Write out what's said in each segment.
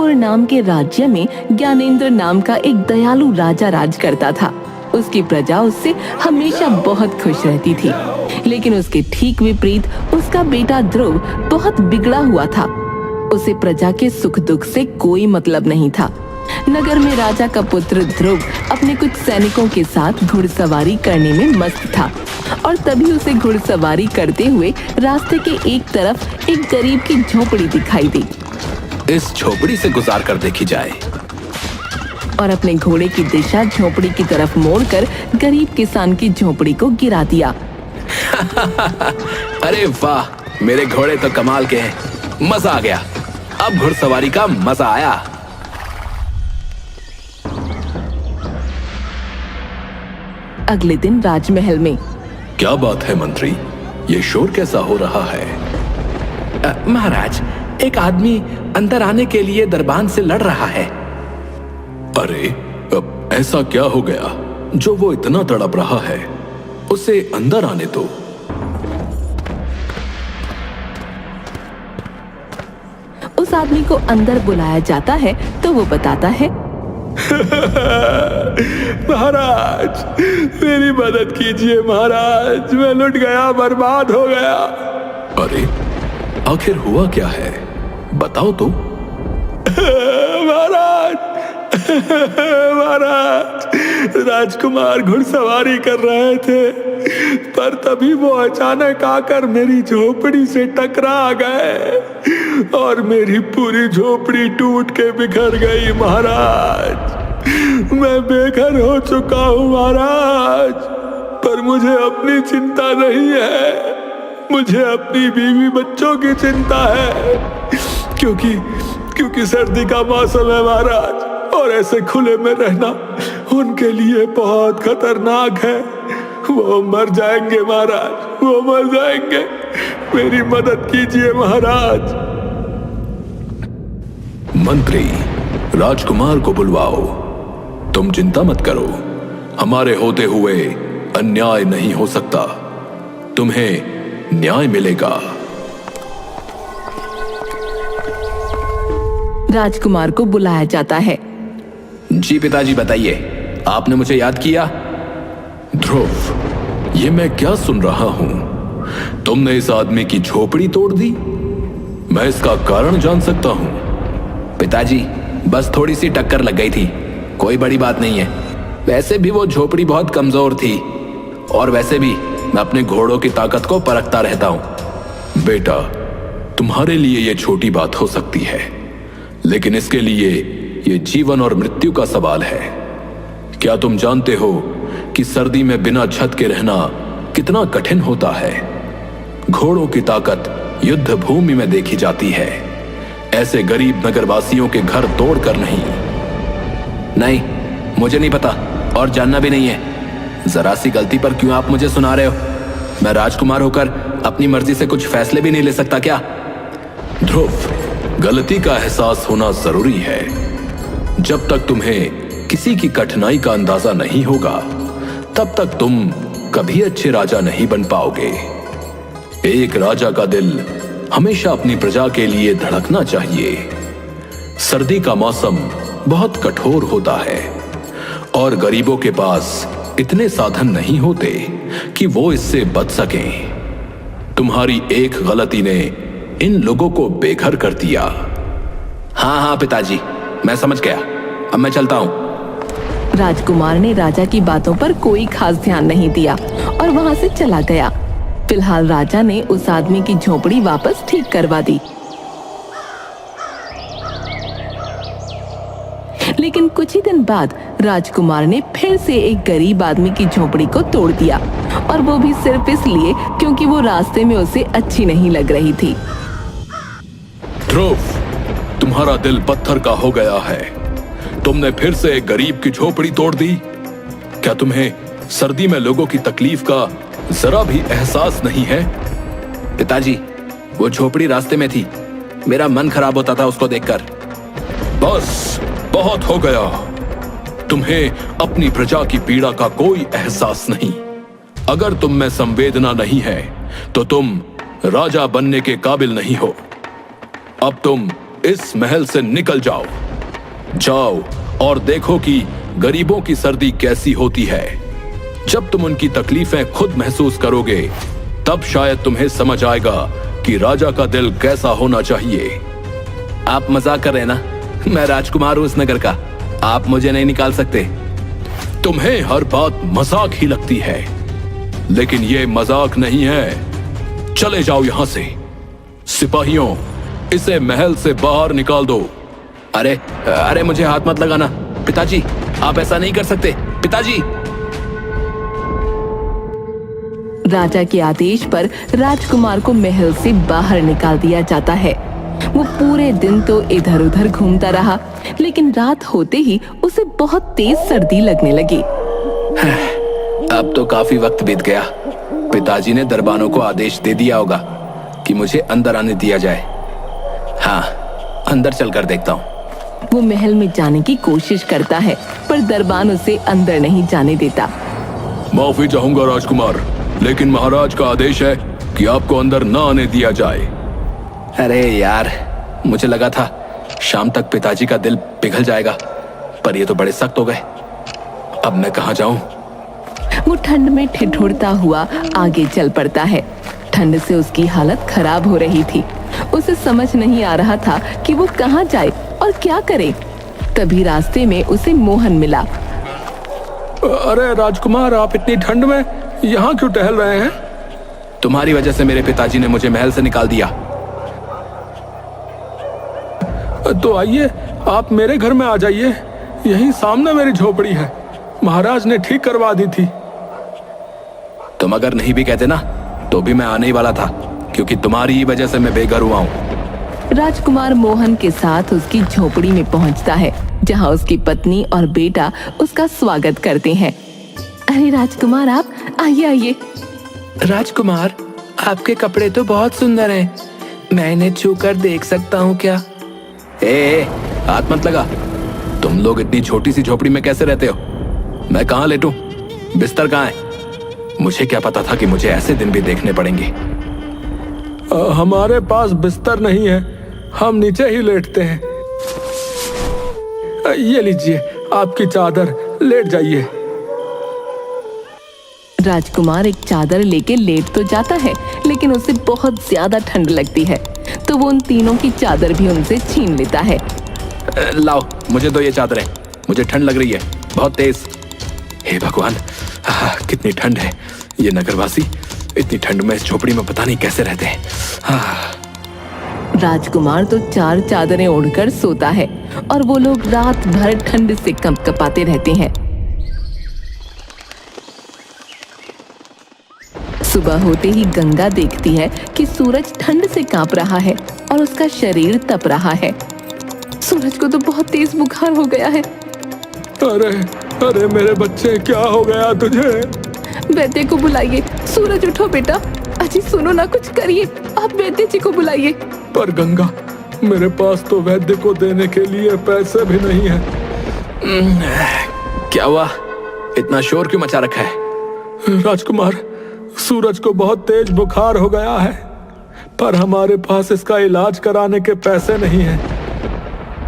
जयपुर नाम के राज्य में ज्ञानेंद्र नाम का एक दयालु राजा राज करता था। उसकी प्रजा उससे हमेशा बहुत खुश रहती थी, लेकिन उसके ठीक विपरीत उसका बेटा ध्रुव बहुत बिगड़ा हुआ था। उसे प्रजा के सुख दुख से कोई मतलब नहीं था। नगर में राजा का पुत्र ध्रुव अपने कुछ सैनिकों के साथ घुड़सवारी करने में मस्त था, और तभी उसे घुड़सवारी करते हुए रास्ते के एक तरफ एक गरीब की झोपड़ी दिखाई दी। इस झोपड़ी से गुजार कर देखी जाए। और अपने घोड़े की दिशा झोपड़ी की तरफ मोड़कर गरीब किसान की झोपड़ी को गिरा दिया। अरे वाह, मेरे घोड़े तो कमाल के हैं, मजा आ गया। अब घुड़सवारी का मजा आया। अगले दिन राजमहल में। क्या बात है मंत्री, ये शोर कैसा हो रहा है? महाराज, एक आदमी अंदर आने के लिए दरबान से लड़ रहा है। अरे, अब ऐसा क्या हो गया जो वो इतना तड़प रहा है? उसे अंदर आने दो। उस आदमी को अंदर बुलाया जाता है तो वो बताता है, महाराज, मेरी मदद कीजिए महाराज, मैं लुट गया, बर्बाद हो गया। अरे, आखिर हुआ क्या है, बताओ तो। महाराज, राजकुमार घुड़सवारी कर रहे थे, पर तभी वो अचानक आकर मेरी झोपड़ी से टकरा गए और मेरी पूरी झोपड़ी टूट के बिखर गई। महाराज, मैं बेघर हो चुका हूँ महाराज, पर मुझे अपनी चिंता नहीं है, मुझे अपनी बीवी बच्चों की चिंता है, क्योंकि सर्दी का मौसम है महाराज, और ऐसे खुले में रहना उनके लिए बहुत खतरनाक है। वो मर जाएंगे महाराज, वो मर जाएंगे, मेरी मदद कीजिए महाराज। मंत्री, राजकुमार को बुलवाओ। तुम चिंता मत करो, हमारे होते हुए अन्याय नहीं हो सकता, तुम्हें न्याय मिलेगा। राजकुमार को बुलाया जाता है। जी पिताजी, बताइए, आपने मुझे याद किया? ध्रुव, ये मैं क्या सुन रहा हूं? तुमने इस आदमी की झोपड़ी तोड़ दी? मैं इसका कारण जान सकता हूं? पिताजी, बस थोड़ी सी टक्कर लग गई थी, कोई बड़ी बात नहीं है। वैसे भी वो झोपड़ी बहुत कमजोर थी, और वैसे भी मैं अपने घोड़ों की ताकत को परखता रहता हूं। बेटा, तुम्हारे लिए ये छोटी बात हो सकती है, लेकिन इसके लिए ये जीवन और मृत्यु का सवाल है। क्या तुम जानते हो कि सर्दी में बिना छत के रहना कितना कठिन होता है? घोड़ों की ताकत युद्ध भूमि में देखी जाती है, ऐसे गरीब नगरवासियों के घर तोड़कर नहीं। नहीं, मुझे नहीं पता और जानना भी नहीं है। जरा सी गलती पर क्यों आप मुझे सुना रहे हो? मैं राजकुमार होकर अपनी मर्जी से कुछ फैसले भी नहीं ले सकता क्या? ध्रुव, गलती का एहसास होना जरूरी है। जब तक तुम्हें किसी की कठिनाई का अंदाजा नहीं होगा, तब तक तुम कभी अच्छे राजा नहीं बन पाओगे। एक राजा का दिल हमेशा अपनी प्रजा के लिए धड़कना चाहिए। सर्दी का मौसम बहुत कठोर होता है, और गरीबों के पास इतने साधन नहीं होते कि वो इससे बच सकें। तुम्हारी एक गलती ने इन लोगों को बेघर कर दिया। हाँ पिताजी, मैं समझ गया, अब मैं चलता हूँ। राजकुमार ने राजा की बातों पर कोई खास ध्यान नहीं दिया और वहां से चला गया। फिलहाल राजा ने उस आदमी की झोपड़ी वापस ठीक करवा दी, लेकिन कुछ ही दिन बाद राजकुमार ने फिर से एक गरीब आदमी की झोपड़ी को तोड़ दिया, और वो भी सिर्फ इसलिए क्योंकि वो रास्ते में उसे अच्छी नहीं लग रही थी। ध्रुव, तुम्हारा दिल पत्थर का हो गया है। तुमने फिर से एक गरीब की झोपड़ी तोड़ दी। क्या तुम्हें सर्दी में लोगों की तकलीफ का जरा भी एहसास नहीं है? पिताजी, वो झोपड़ी रास्ते में थी, मेरा मन खराब होता था उसको देखकर। बस, बहुत हो गया। तुम्हें अपनी प्रजा की पीड़ा का कोई एहसास नहीं। अगर तुम में संवेदना नहीं है तो तुम राजा बनने के काबिल नहीं हो। अब तुम इस महल से निकल जाओ। जाओ और देखो कि गरीबों की सर्दी कैसी होती है। जब तुम उनकी तकलीफें खुद महसूस करोगे तब शायद तुम्हें समझ आएगा कि राजा का दिल कैसा होना चाहिए। आप मजाक कर रहे हैं ना? मैं राजकुमार हूं इस नगर का, आप मुझे नहीं निकाल सकते। तुम्हें हर बात मजाक ही लगती है, लेकिन ये मजाक नहीं है। चले जाओ यहां से। सिपाहियों, इसे महल से बाहर निकाल दो। अरे मुझे हाथ मत लगाना पिताजी, आप ऐसा नहीं कर सकते पिताजी। राजा के आदेश पर राजकुमार को महल से बाहर निकाल दिया जाता है। वो पूरे दिन तो इधर उधर घूमता रहा, लेकिन रात होते ही उसे बहुत तेज सर्दी लगने लगी। अब तो काफी वक्त बीत गया। पिताजी ने दरबानों को आदेश दे दिया होगा कि मुझे अंदर आने दिया जाए। हाँ, अंदर चलकर देखता हूँ। वो महल में जाने की कोशिश करता है, पर दरबान उसे अंदर नहीं जाने देता। माफी चाहूंगा राजकुमार, लेकिन महाराज का आदेश है कि आपको अंदर न आने दिया जाए। अरे यार, मुझे लगा था शाम तक पिताजी का दिल पिघल जाएगा, पर ये तो बड़े सख्त हो गए। अब मैं कहाँ जाऊं? वो ठंड में ठिठुरता हुआ आगे चल पड़ता है। ठंड से उसकी हालत खराब हो रही थी। उसे समझ नहीं आ रहा था कि वो कहाँ जाए और क्या करे। तभी रास्ते में उसे मोहन मिला। अरे राजकुमार, आप इतनी ठंड में यहाँ क्यों टहल रहे हैं? तुम्हारी वजह से मेरे पिताजी ने मुझे महल से निकाल दिया। तो आइए, आप मेरे घर में आ जाइए। यहीं सामने मेरी झोपड़ी है, महाराज ने ठीक करवा दी थी। तुम अगर नहीं भी कहते ना तो भी मैं आने ही वाला था, क्योंकि तुम्हारी ही वजह से मैं बेघर हुआ हूँ। राजकुमार मोहन के साथ उसकी झोपड़ी में पहुंचता है, जहां उसकी पत्नी और बेटा उसका स्वागत करते हैं। अरे राजकुमार, आप आइए आइए। राजकुमार, आपके कपड़े तो बहुत सुंदर हैं। मैं इन्हें छूकर देख सकता हूँ क्या? ए, हाथ मत लगा। तुम लोग इतनी छोटी सी झोपड़ी में कैसे रहते हो? मैं कहाँ लेटूं? बिस्तर कहाँ है? मुझे क्या पता था कि मुझे ऐसे दिन भी देखने पड़ेंगे। हमारे पास बिस्तर नहीं है, हम नीचे ही लेटते हैं। ये लीजिए आपकी चादर, लेट जाइए। राजकुमार एक चादर लेके लेट तो जाता है, लेकिन उसे बहुत ज्यादा ठंड लगती है, तो वो उन तीनों की चादर भी उनसे छीन लेता है। लाओ, मुझे दो ये चादरें, मुझे ठंड लग रही है बहुत तेज। हे भगवान, कितनी ठंड है। ये नगरवासी इतनी ठंड में इस झोपड़ी में पता नहीं कैसे रहते हैं। राजकुमार तो 4 चादरें ओढ़कर सोता है और वो लोग रात भर ठंड से कंपकपाते रहते हैं। सुबह होते ही गंगा देखती है कि सूरज ठंड से कांप रहा है और उसका शरीर तप रहा है। सूरज को तो बहुत तेज बुखार हो गया है। अरे मेरे बच्चे, क्या हो गया तुझे? वैद्य को बुलाइए। सूरज, उठो बेटा। अजी सुनो ना, कुछ करिए, आप वैद्य जी को बुलाइए। पर गंगा, मेरे पास तो वैद्य को देने के लिए पैसे भी नहीं है। क्या हुआ? इतना शोर क्यों मचा रखा है? राजकुमार, सूरज को बहुत तेज बुखार हो गया है, पर हमारे पास इसका इलाज कराने के पैसे नहीं हैं।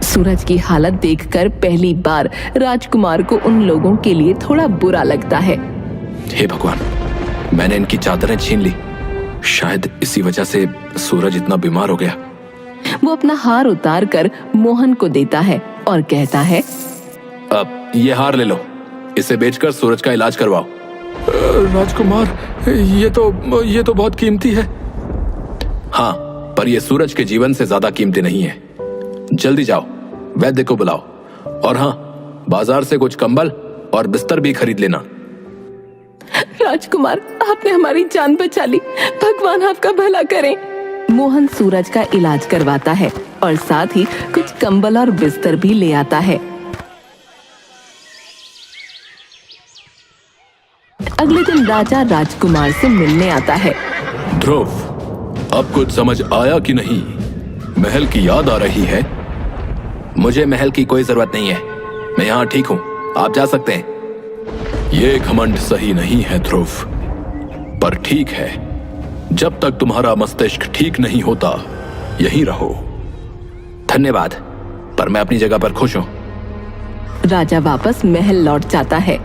सूरज की हालत देखकर पहली बार राजकुमार को उन लोगों के लिए थोड़ा बुरा लगता है। हे भगवान, मैंने इनकी चादरें छीन ली। शायद इसी वजह से सूरज इतना बीमार हो गया। वो अपना हार उतार कर मोहन को देता है और कहता है, अब ये हार ले लो, इसे बेचकर सूरज का इलाज करवाओ। राजकुमार, ये तो बहुत कीमती है। हाँ, पर यह सूरज के जीवन से ज्यादा कीमती नहीं है। जल्दी जाओ, वैद्य को बुलाओ, और हाँ, बाजार से कुछ कंबल और बिस्तर भी खरीद लेना। राजकुमार, आपने हमारी जान बचा ली, भगवान आपका भला करे। मोहन सूरज का इलाज करवाता है और साथ ही कुछ कंबल और बिस्तर भी ले आता है। अगले दिन राजा राजकुमार से मिलने आता है। ध्रुव, अब कुछ समझ आया कि नहीं? महल की याद आ रही है? मुझे महल की कोई जरूरत नहीं है, मैं यहाँ ठीक हूँ, आप जा सकते हैं। ये घमंड सही नहीं है ध्रुव, पर ठीक है, जब तक तुम्हारा मस्तिष्क ठीक नहीं होता यहीं रहो। धन्यवाद, पर मैं अपनी जगह पर खुश हूं। राजा वापस महल लौट जाता है।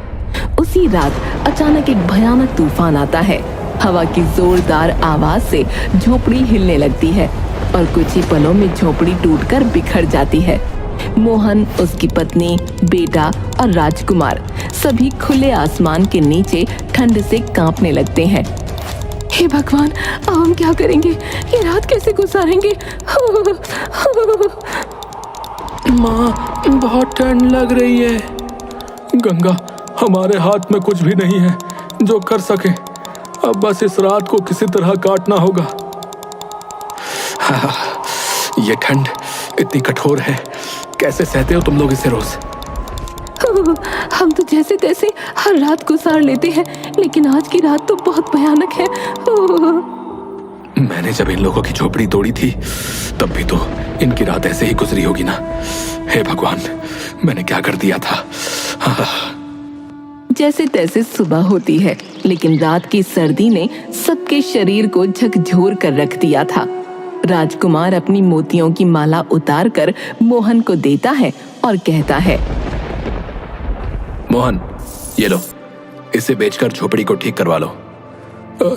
उसी रात अचानक एक भयानक तूफान आता है। हवा की जोरदार आवाज से झोपड़ी हिलने लगती है और कुछ ही पलों में झोपड़ी टूटकर बिखर जाती है। मोहन, उसकी पत्नी, बेटा और राजकुमार सभी खुले आसमान के नीचे ठंड से कांपने लगते हैं। हे भगवान, अब हम क्या करेंगे? ये रात कैसे गुजारेंगे? माँ, बहुत ठंड लग रही है। गंगा, हमारे हाथ में कुछ भी नहीं है जो कर सके। अब बस इस रात को किसी तरह काटना होगा। ये ठंड इतनी कठोर है, कैसे सहते हो तुम लोग इसे रोज? हम तो जैसे तैसे हर रात गुजार लेते हैं, लेकिन आज की रात तो बहुत भयानक है। मैंने जब इन लोगों की झोपड़ी तोड़ी थी तब भी तो इनकी रात ऐसे ही गुजरी होगी ना। हे भगवान, मैंने क्या कर दिया था? जैसे तैसे सुबह होती है, लेकिन रात की सर्दी ने सबके शरीर को झकझोर कर रख दिया था। राजकुमार अपनी मोतियों की माला उतारकर मोहन को देता है और कहता है, मोहन, ये लो, इसे बेचकर झोपड़ी को ठीक करवा लो।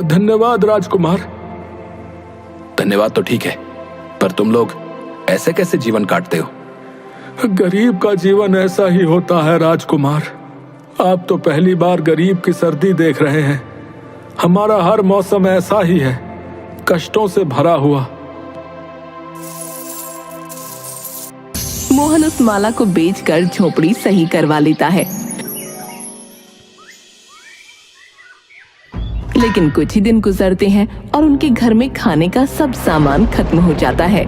धन्यवाद राजकुमार। धन्यवाद तो ठीक है, पर तुम लोग ऐसे कैसे जीवन काटते हो? गरीब का जीवन ऐसा ही होता है राजकुमार। आप तो पहली बार गरीब की सर्दी देख रहे हैं। हमारा हर मौसम ऐसा ही है, कष्टों से भरा हुआ। मोहन उस माला को बेचकर झोपड़ी सही करवा लेता है। लेकिन कुछ ही दिन गुजरते हैं और उनके घर में खाने का सब सामान खत्म हो जाता है।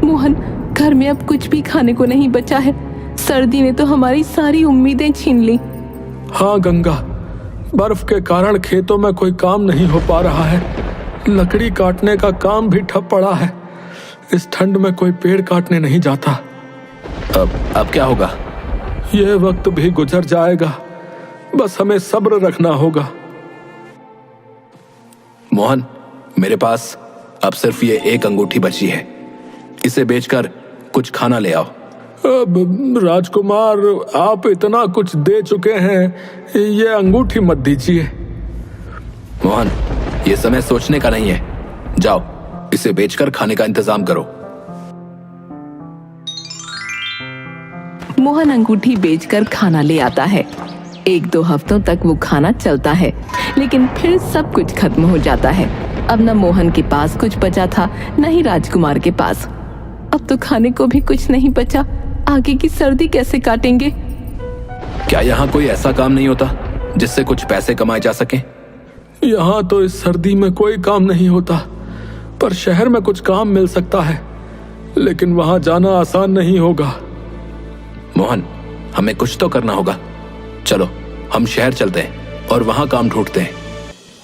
मोहन, घर में अब कुछ भी खाने को नहीं बचा है। सर्दी ने तो हमारी सारी उम्मीदें छीन ली। हाँ गंगा, बर्फ के कारण खेतों में कोई काम नहीं हो पा रहा है। लकड़ी काटने का काम भी ठप पड़ा है। इस ठंड में कोई पेड़ काटने नहीं जाता। अब क्या होगा? यह वक्त भी गुजर जाएगा, बस हमें सब्र रखना होगा। मोहन, मेरे पास अब सिर्फ ये एक अंगूठी बची है, इसे बेचकर कुछ खाना ले आओ। अब राजकुमार, आप इतना कुछ दे चुके हैं, ये अंगूठी मत दीजिए। मोहन, ये समय सोचने का नहीं है, जाओ इसे बेचकर खाने का इंतजाम करो। मोहन अंगूठी बेचकर खाना ले आता है। 1-2 हफ्तों तक वो खाना चलता है, लेकिन फिर सब कुछ खत्म हो जाता है। अब न मोहन के पास कुछ बचा था, न ही राजकुमार के पास। अब तो खाने को भी कुछ नहीं बचा। आगे की सर्दी कैसे काटेंगे? क्या यहाँ कोई ऐसा काम नहीं होता जिससे कुछ पैसे कमाए जा सके? यहाँ तो इस सर्दी में कोई काम नहीं होता, पर शहर में कुछ काम मिल सकता है, लेकिन वहां जाना आसान नहीं होगा। मोहन, हमें कुछ तो करना होगा। चलो हम शहर चलते हैं और वहां काम ढूंढते हैं।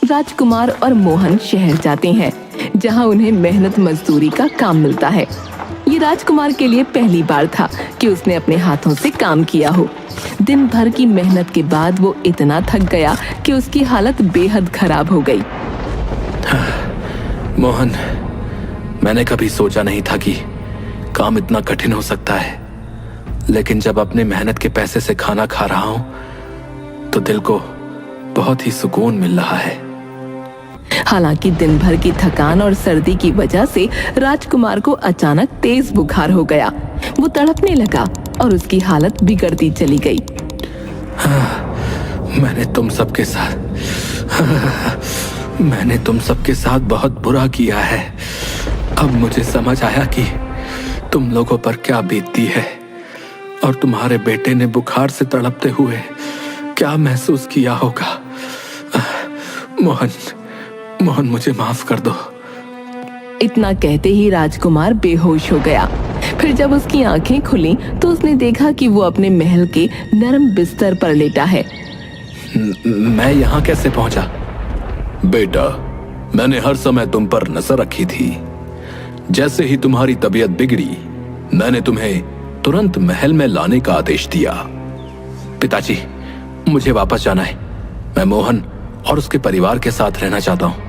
राजकुमार और मोहन शहर जाते हैं, जहां उन्हें मेहनत मजदूरी का काम मिलता है। ये राजकुमार के लिए पहली बार था कि उसने अपने हाथों से काम किया हो। दिन भर की मेहनत के बाद वो इतना थक गया कि उसकी हालत बेहद खराब हो गई। मोहन, मैंने कभी सोचा नहीं था कि काम इतना कठिन हो सकता है, लेकिन जब अपने मेहनत के पैसे से खाना खा रहा हूं तो दिल को बहुत ही सुकून मिल रहा है। हालांकि दिन भर की थकान और सर्दी की वजह से राजकुमार को अचानक तेज बुखार हो गया। वो तड़पने लगा और उसकी हालत बिगड़ती चली गई। मैंने तुम सबके साथ बहुत बुरा किया है। अब मुझे समझ आया कि तुम लोगों पर क्या बीतती है और तुम्हारे बेटे ने बुखार से तड़पते हुए क्या महसूस किया होगा। मोहन, मुझे माफ कर दो। इतना कहते ही राजकुमार बेहोश हो गया। फिर जब उसकी आंखें खुली तो उसने देखा कि वो अपने महल के नरम बिस्तर पर लेटा है। मैं यहाँ कैसे पहुंचा? बेटा, मैंने हर समय तुम पर नजर रखी थी। जैसे ही तुम्हारी तबीयत बिगड़ी, मैंने तुम्हें तुरंत महल में लाने का आदेश दिया। पिताजी, मुझे वापस जाना है। मैं मोहन और उसके परिवार के साथ रहना चाहता हूँ।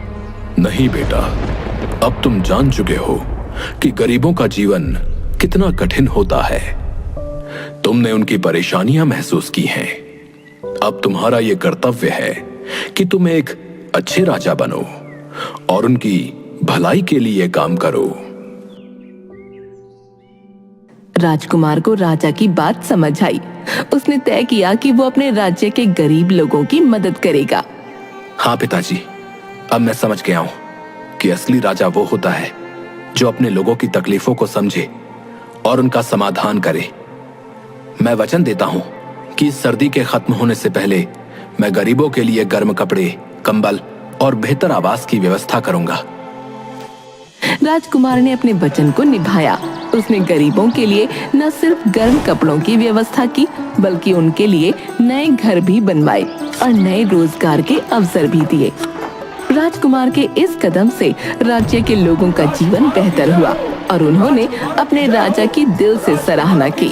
नहीं बेटा, अब तुम जान चुके हो कि गरीबों का जीवन कितना कठिन होता है। तुमने उनकी परेशानियां महसूस की हैं। अब तुम्हारा यह कर्तव्य है कि तुम एक अच्छे राजा बनो और उनकी भलाई के लिए काम करो। राजकुमार को राजा की बात समझ आई। उसने तय किया कि वो अपने राज्य के गरीब लोगों की मदद करेगा। हाँ पिताजी, अब मैं समझ गया हूं कि असली राजा वो होता है जो अपने लोगों की तकलीफों को समझे और उनका समाधान करे। मैं वचन देता हूं कि इस सर्दी के खत्म होने से पहले मैं गरीबों के लिए गर्म कपड़े, कंबल और बेहतर आवास की व्यवस्था करूंगा। राजकुमार ने अपने वचन को निभाया। उसने गरीबों के लिए न सिर्फ गर्म कपड़ों की व्यवस्था की, बल्कि उनके लिए नए घर भी बनवाए और नए रोजगार के अवसर भी दिए। राजकुमार के इस कदम से राज्य के लोगों का जीवन बेहतर हुआ और उन्होंने अपने राजा की दिल से सराहना की।